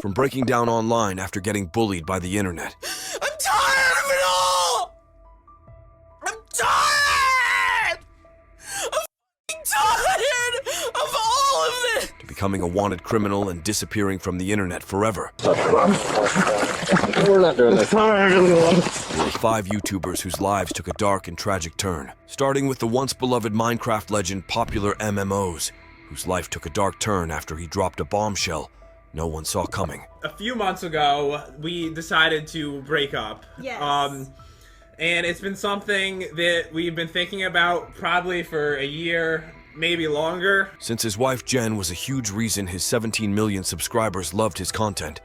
From breaking down online after getting bullied by the internet. I'm tired of it all! I'm tired! I'm f***ing tired of all of this! To becoming a wanted criminal and disappearing from the internet forever. We're not doing this. There were 5 YouTubers whose lives took a dark and tragic turn. Starting with the once beloved Minecraft legend Popular MMOs, whose life took a dark turn after he dropped a bombshell no one saw coming. A few months ago, we decided to break up. Yes. And it's been something that we've been thinking about probably for a year, maybe longer. Since his wife Jen was a huge reason his 17 million subscribers loved his content,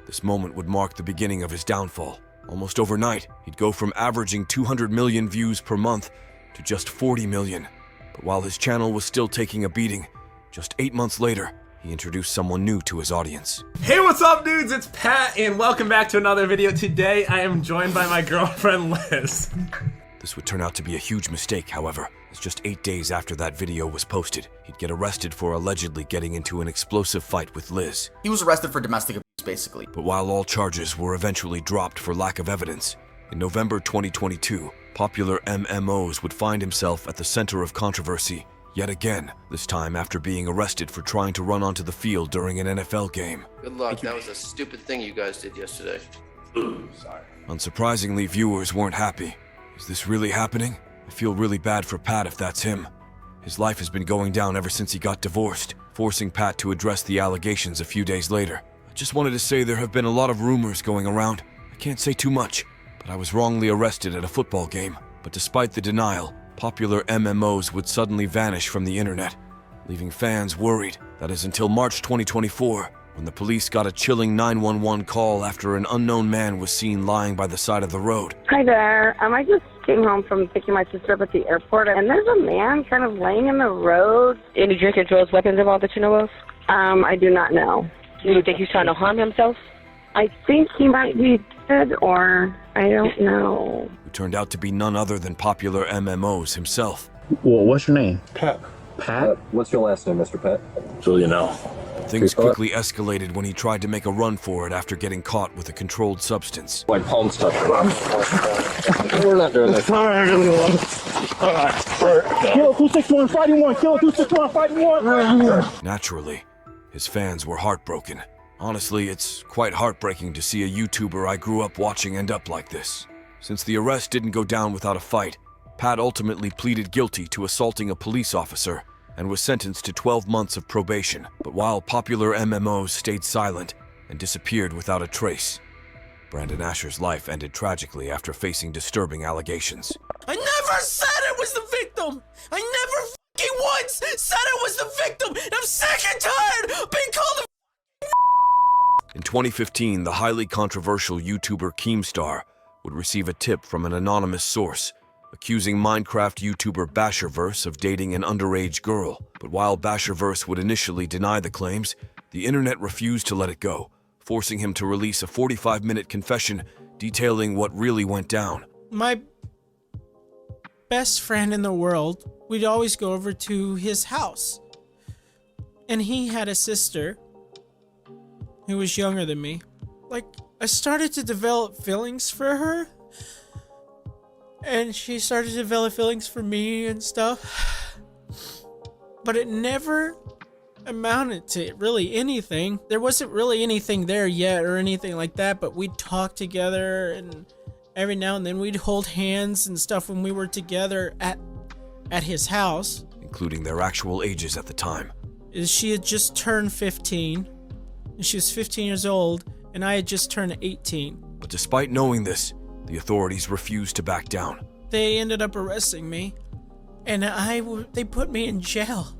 this moment would mark the beginning of his downfall. Almost overnight, he'd go from averaging 200 million views per month to just 40 million. But while his channel was still taking a beating, just 8 months later, he introduced someone new to his audience. Hey, what's up, dudes? It's Pat, and welcome back to another video. Today, I am joined by my girlfriend, Liz. This would turn out to be a huge mistake, however, as just 8 days after that video was posted, he'd get arrested for allegedly getting into an explosive fight with Liz. He was arrested for domestic abuse, basically. But while all charges were eventually dropped for lack of evidence, in November 2022, Popular MMOs would find himself at the center of controversy yet again, this time after being arrested for trying to run onto the field during an NFL game. Good luck. That was a stupid thing you guys did yesterday. Sorry. Unsurprisingly, viewers weren't happy. Is this really happening? I feel really bad for Pat if that's him. His life has been going down ever since he got divorced, forcing Pat to address the allegations a few days later. I just wanted to say there have been a lot of rumors going around. I can't say too much, but I was wrongly arrested at a football game. But despite the denial, Popular MMOs would suddenly vanish from the internet, leaving fans worried. That is until March 2024, when the police got a chilling 911 call after an unknown man was seen lying by the side of the road. Hi there. I just came home from picking my sister up at the airport, and there's a man kind of laying in the road. Any drink or drugs, weapons involved that you know of? I do not know. Do you think he's trying to harm himself? I think he might be dead, or I don't know. Who turned out to be none other than Popular MMOs himself. Well, what's your name? Pat. Pat? What's your last name, Mr. Pat? Julia, no. Things quickly escalated when he tried to make a run for it after getting caught with a controlled substance. Like palm stuff. We're not doing this. Kill 261 fighting one. Kill 261 fighting one. Naturally, his fans were heartbroken. Honestly, it's quite heartbreaking to see a YouTuber I grew up watching end up like this. Since the arrest didn't go down without a fight, Pat ultimately pleaded guilty to assaulting a police officer and was sentenced to 12 months of probation. But while Popular MMOs stayed silent and disappeared without a trace, Brandon Asher's life ended tragically after facing disturbing allegations. I never said it was the victim! I never f***ing once said it was the victim! And I'm sick and tired of being called a In 2015, the highly controversial YouTuber Keemstar would receive a tip from an anonymous source, accusing Minecraft YouTuber Bashur of dating an underage girl. But while Bashur would initially deny the claims, the internet refused to let it go, forcing him to release a 45-minute confession detailing what really went down. My best friend in the world, we'd always go over to his house. And he had a sister who was younger than me. Like, I started to develop feelings for her. And she started to develop feelings for me and stuff. But it never amounted to really anything. There wasn't really anything there yet or anything like that, but we'd talk together, and every now and then we'd hold hands and stuff when we were together at his house. Including their actual ages at the time. She had just turned 15. And she was 15 years old, and I had just turned 18. But despite knowing this, the authorities refused to back down. They ended up arresting me, and they put me in jail.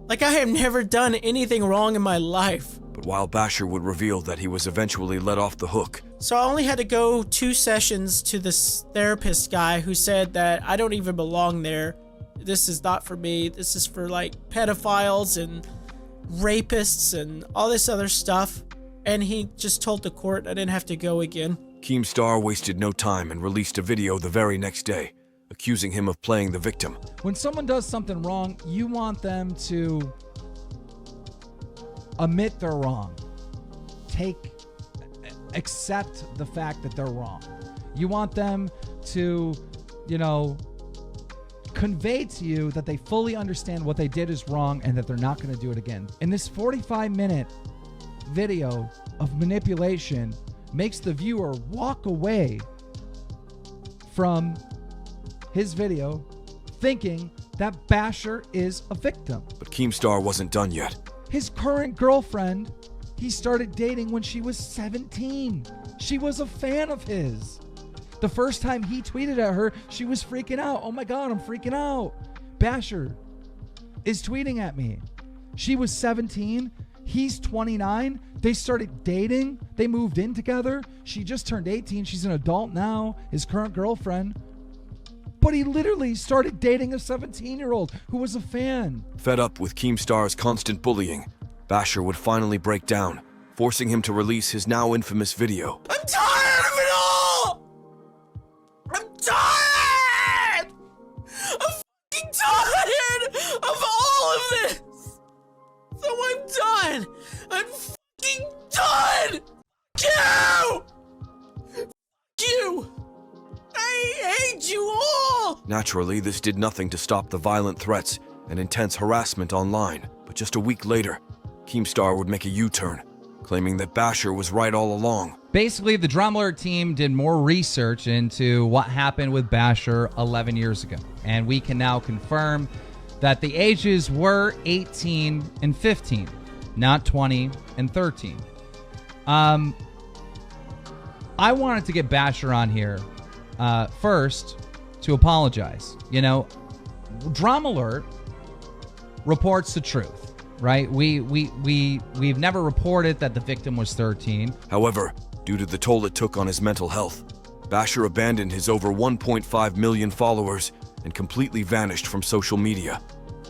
Like, I have never done anything wrong in my life. But while Bashur would reveal that he was eventually let off the hook. So I only had to go 2 sessions to this therapist guy who said that I don't even belong there. This is not for me. This is for, like, pedophiles and rapists and all this other stuff. And he just told the court I didn't have to go again. Keemstar wasted no time and released a video the very next day, accusing him of playing the victim. When someone does something wrong, you want them to admit they're wrong. accept the fact that they're wrong. You want them to, you know, convey to you that they fully understand what they did is wrong and that they're not going to do it again. And this 45-minute video of manipulation makes the viewer walk away from his video thinking that Bashur is a victim. But Keemstar wasn't done yet. His current girlfriend, he started dating when she was 17. She was a fan of his. The first time he tweeted at her, she was freaking out. Oh my God, I'm freaking out. Bashur is tweeting at me. She was 17. He's 29. They started dating. They moved in together. She just turned 18. She's an adult now, his current girlfriend. But he literally started dating a 17-year-old who was a fan. Fed up with Keemstar's constant bullying, Bashur would finally break down, forcing him to release his now infamous video. I'm tired of it all! I'm tired! I'm fucking tired of all of this! So I'm done! I'm fucking done! Fuck you! Fuck you! I hate you all! Naturally, this did nothing to stop the violent threats and intense harassment online. But just a week later, Keemstar would make a U-turn, claiming that Bashur was right all along. Basically, the Drama Alert team did more research into what happened with Bashur 11 years ago. And we can now confirm that the ages were 18 and 15, not 20 and 13. I wanted to get Bashur on here first to apologize. You know, Drama Alert reports the truth, right? We've never reported that the victim was 13. However, due to the toll it took on his mental health, Bashur abandoned his over 1.5 million followers and completely vanished from social media,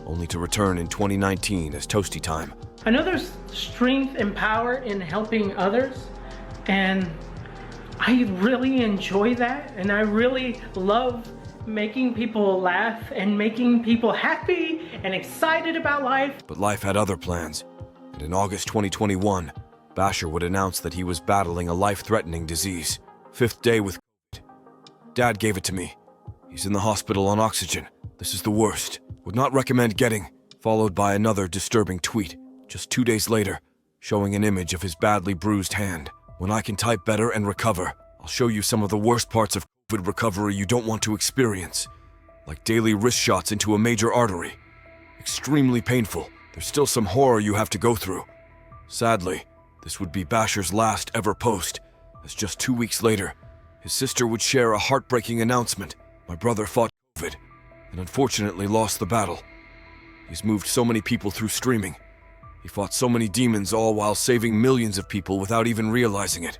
only to return in 2019 as Toasty Time. I know there's strength and power in helping others, and I really enjoy that, and I really love making people laugh and making people happy and excited about life. But life had other plans, and in August 2021, Bashur would announce that he was battling a life-threatening disease. 5th day with COVID. Dad gave it to me. He's in the hospital on oxygen. This is the worst. Would not recommend getting. Followed by another disturbing tweet, just 2 days later, showing an image of his badly bruised hand. When I can type better and recover, I'll show you some of the worst parts of COVID recovery you don't want to experience. Like daily wrist shots into a major artery. Extremely painful. There's still some horror you have to go through. Sadly, this would be Bashur's last ever post, as just 2 weeks later, his sister would share a heartbreaking announcement. My brother fought COVID, and unfortunately lost the battle. He's moved so many people through streaming. He fought so many demons, all while saving millions of people without even realizing it.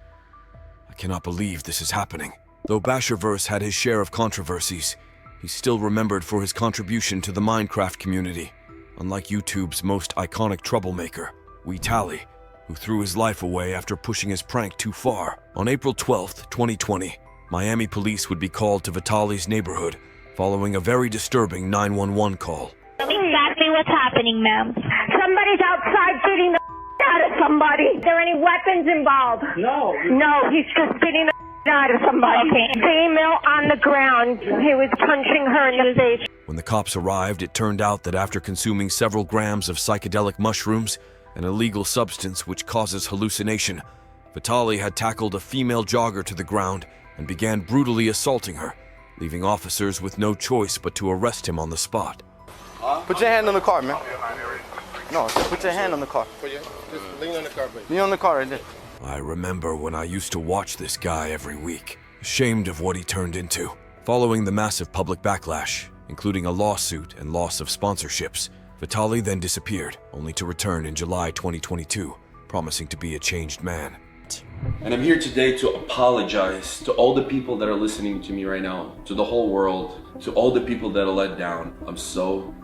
I cannot believe this is happening. Though Bashurverse had his share of controversies, he's still remembered for his contribution to the Minecraft community, unlike YouTube's most iconic troublemaker, Tally, who threw his life away after pushing his prank too far. On April 12th, 2020, Miami police would be called to Vitaly's neighborhood following a very disturbing 911 call. Exactly what's happening, ma'am. Somebody's outside beating the out of somebody. Are there any weapons involved? No. No, he's just beating the out of somebody. Okay. Female on the ground. He was punching her in the face. When the cops arrived, it turned out that after consuming several grams of psychedelic mushrooms, an illegal substance which causes hallucination, Vitaly had tackled a female jogger to the ground and began brutally assaulting her, leaving officers with no choice but to arrest him on the spot. Put your hand on the car, man. No, put your hand on the car. Just lean on the car, please. Lean on the car right there. I remember when I used to watch this guy every week, ashamed of what he turned into. Following the massive public backlash, including a lawsuit and loss of sponsorships, Vitaly then disappeared, only to return in July 2022, promising to be a changed man. And I'm here today to apologize to all the people that are listening to me right now, to the whole world, to all the people that are let down. I'm so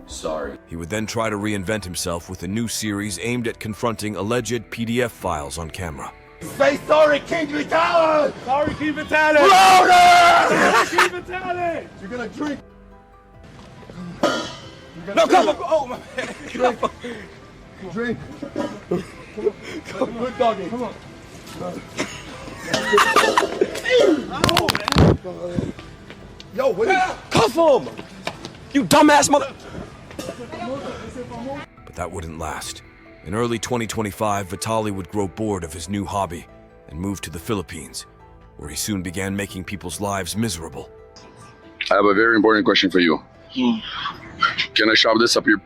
sorry. He would then try to reinvent himself with a new series aimed at confronting alleged PDF files on camera. Say sorry, King Vitaly! Sorry, King Vitaly! Louder! King Vitaly! You're gonna drink. No, come on! Oh, my man! Drink. Drink. Come on, good doggy. Come on. Yo, what is cuff him! You dumbass mother! But that wouldn't last. In early 2025, Vitaly would grow bored of his new hobby and move to the Philippines, where he soon began making people's lives miserable. I have a very important question for you. Can I shove this up your...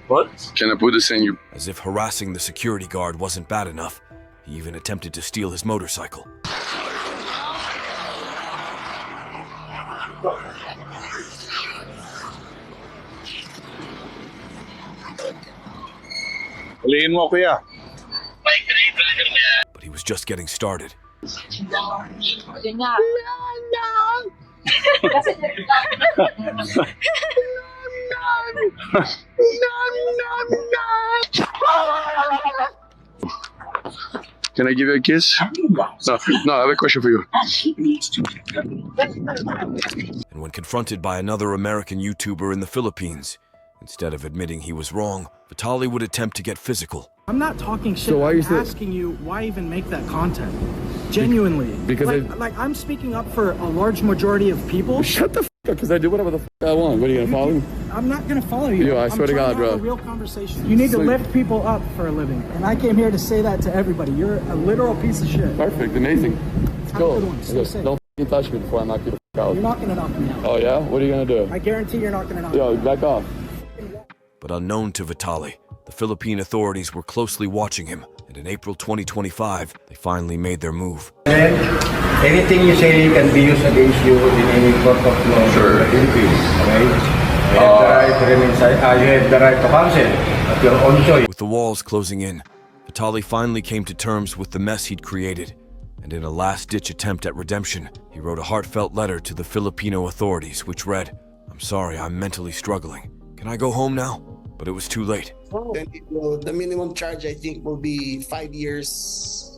What? Can I put this in your... As if harassing the security guard wasn't bad enough, he even attempted to steal his motorcycle. But he was just getting started. Can I give you a kiss? No, I have a question for you. And when confronted by another American YouTuber in the Philippines, instead of admitting he was wrong, Vitaly would attempt to get physical. I'm not talking shit. So why I'm is that? asking you, why even make that content? Genuinely. Because like I'm speaking up for a large majority of people. Shut the f up, because I do whatever the f I want. What are you gonna follow me? I'm not gonna follow you. Yo, I swear to God, bro. I'm trying to have a real conversation. You need to lift people up for a living, and I came here to say that to everybody. You're a literal piece of shit. Perfect, amazing. Let's Have go. a good one. Stay safe. Don't f touch me before I knock you the f out. You're not gonna knock me out. Oh yeah? What are you gonna do? I guarantee you're not gonna knock me out. Yo, back off. But unknown to Vitaly, the Philippine authorities were closely watching him, and in April 2025, they finally made their move. Anything you say can be used against you in any court of law. Sure. Okay? You have the right to remain silent. You have the right to cancel at your own choice. With the walls closing in, Vitaly finally came to terms with the mess he'd created, and in a last-ditch attempt at redemption, he wrote a heartfelt letter to the Filipino authorities, which read, "I'm sorry, I'm mentally struggling. Can I go home now?" But it was too late. Then the minimum charge, I think, will be 5 years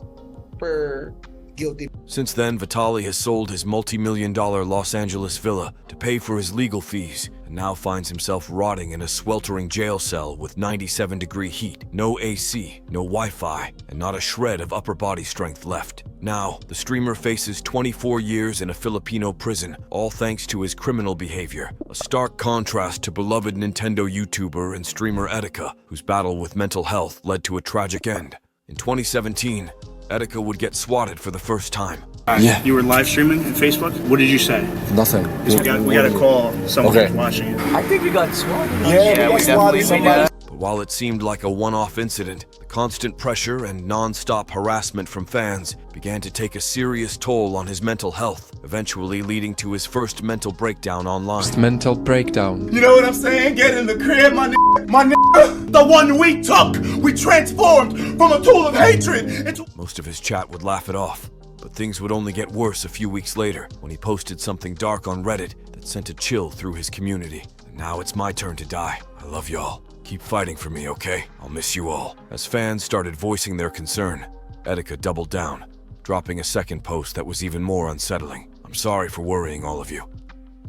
per guilty. Since then, Vitaly has sold his multi-million-dollar Los Angeles villa to pay for his legal fees, and now finds himself rotting in a sweltering jail cell with 97-degree heat, no AC, no Wi-Fi, and not a shred of upper body strength left. Now, the streamer faces 24 years in a Filipino prison, all thanks to his criminal behavior, a stark contrast to beloved Nintendo YouTuber and streamer Etika, whose battle with mental health led to a tragic end. In 2017, Etika would get swatted for the first time. Yeah. You were live streaming on Facebook? What did you say? Nothing. We got to call someone who's watching it. I think we got swatted. Yeah, we definitely did. But while it seemed like a one-off incident, the constant pressure and non-stop harassment from fans began to take a serious toll on his mental health, eventually leading to his first mental breakdown online. Mental breakdown. You know what I'm saying? Get in the crib, my nigga. My nigga. The one we took. We transformed from a tool of hatred into... Most of his chat would laugh it off, but things would only get worse a few weeks later when he posted something dark on Reddit that sent a chill through his community. And now it's my turn to die. I love y'all. Keep fighting for me, okay? I'll miss you all. As fans started voicing their concern, Etika doubled down, dropping a second post that was even more unsettling. I'm sorry for worrying all of you.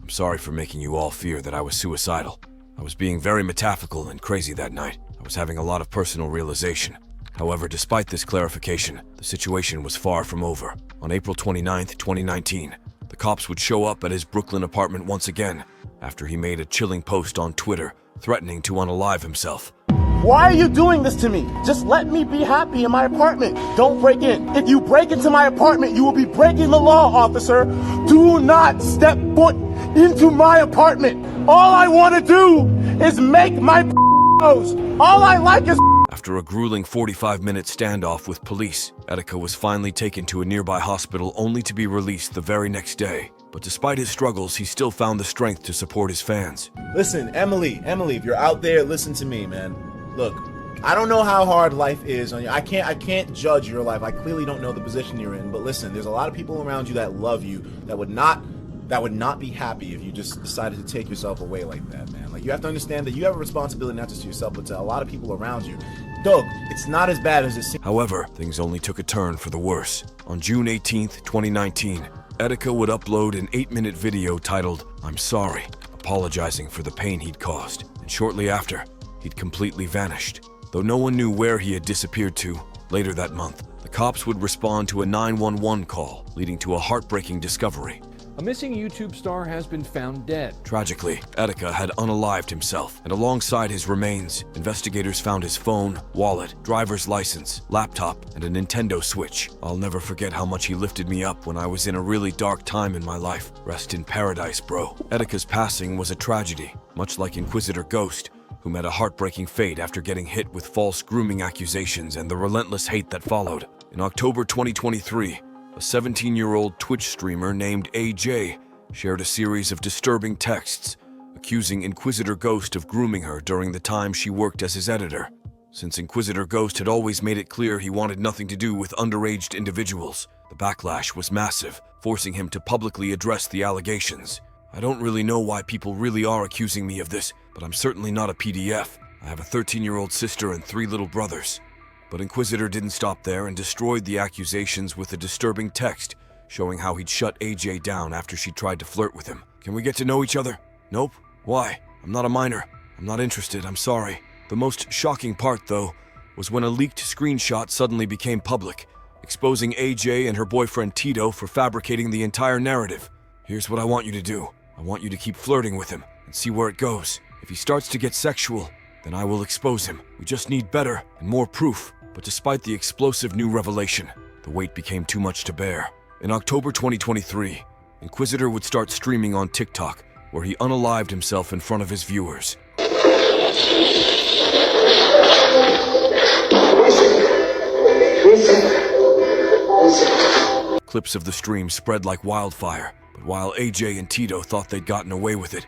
I'm sorry for making you all fear that I was suicidal. I was being very metaphysical and crazy that night. I was having a lot of personal realization. However, despite this clarification, the situation was far from over. On April 29th, 2019, the cops would show up at his Brooklyn apartment once again after he made a chilling post on Twitter threatening to unalive himself. Why are you doing this to me? Just let me be happy in my apartment. Don't break in. If you break into my apartment, you will be breaking the law, officer. Do not step foot into my apartment. All I want to do is make my nose. All I like is... After a grueling 45-minute standoff with police, Etika was finally taken to a nearby hospital only to be released the very next day. But despite his struggles, he still found the strength to support his fans. Listen, Emily, if you're out there, listen to me, man. Look, I don't know how hard life is on you. I can't judge your life. I clearly don't know the position you're in. But listen, there's a lot of people around you that love you that would not be happy if you just decided to take yourself away like that, man. Like, you have to understand that you have a responsibility not just to yourself, but to a lot of people around you. Doug, it's not as bad as it seems. However, things only took a turn for the worse. On June 18th, 2019, Etika would upload an 8-minute video titled, "I'm sorry," apologizing for the pain he'd caused. And shortly after, he'd completely vanished. though no one knew where he had disappeared to. Later that month, the cops would respond to a 911 call, leading to a heartbreaking discovery. A missing YouTube star has been found dead. Tragically, Etika had unalived himself, and alongside his remains, investigators found his phone, wallet, driver's license, laptop, and a Nintendo Switch. I'll never forget how much he lifted me up when I was in a really dark time in my life. Rest in paradise, bro. Etika's passing was a tragedy, much like Inquisitor Ghost, who met a heartbreaking fate after getting hit with false grooming accusations and the relentless hate that followed. In October 2023, a 17-year-old Twitch streamer named AJ shared a series of disturbing texts accusing Inquisitor Ghost of grooming her during the time she worked as his editor. Since Inquisitor Ghost had always made it clear he wanted nothing to do with underage individuals, the backlash was massive, forcing him to publicly address the allegations. I don't really know why people really are accusing me of this, but I'm certainly not a PDF. I have a 13-year-old sister and 3 little brothers. But Inquisitor didn't stop there and destroyed the accusations with a disturbing text showing how he'd shut AJ down after she tried to flirt with him. Can we get to know each other? Nope. Why? I'm not a minor. I'm not interested. I'm sorry. The most shocking part, though, was when a leaked screenshot suddenly became public, exposing AJ and her boyfriend Tito for fabricating the entire narrative. Here's what I want you to do. I want you to keep flirting with him and see where it goes. If he starts to get sexual, then I will expose him. We just need better and more proof. But despite the explosive new revelation, the weight became too much to bear. In October 2023, Inquisitor would start streaming on TikTok, where he unalived himself in front of his viewers. Clips of the stream spread like wildfire, but while AJ and Tito thought they'd gotten away with it,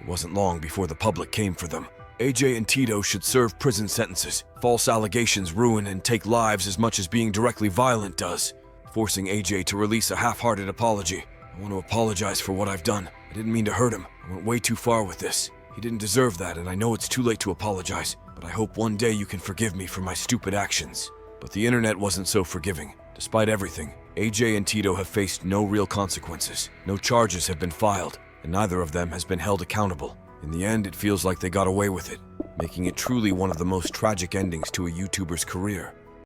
it wasn't long before the public came for them. AJ and Tito should serve prison sentences. False allegations ruin and take lives as much as being directly violent does, forcing AJ to release a half-hearted apology. I want to apologize for what I've done. I didn't mean to hurt him. I went way too far with this. He didn't deserve that, and I know it's too late to apologize, but I hope one day you can forgive me for my stupid actions. But the internet wasn't so forgiving. Despite everything, AJ and Tito have faced no real consequences. No charges have been filed, and neither of them has been held accountable. In the end, it feels like they got away with it, making it truly one of the most tragic endings to a YouTuber's career.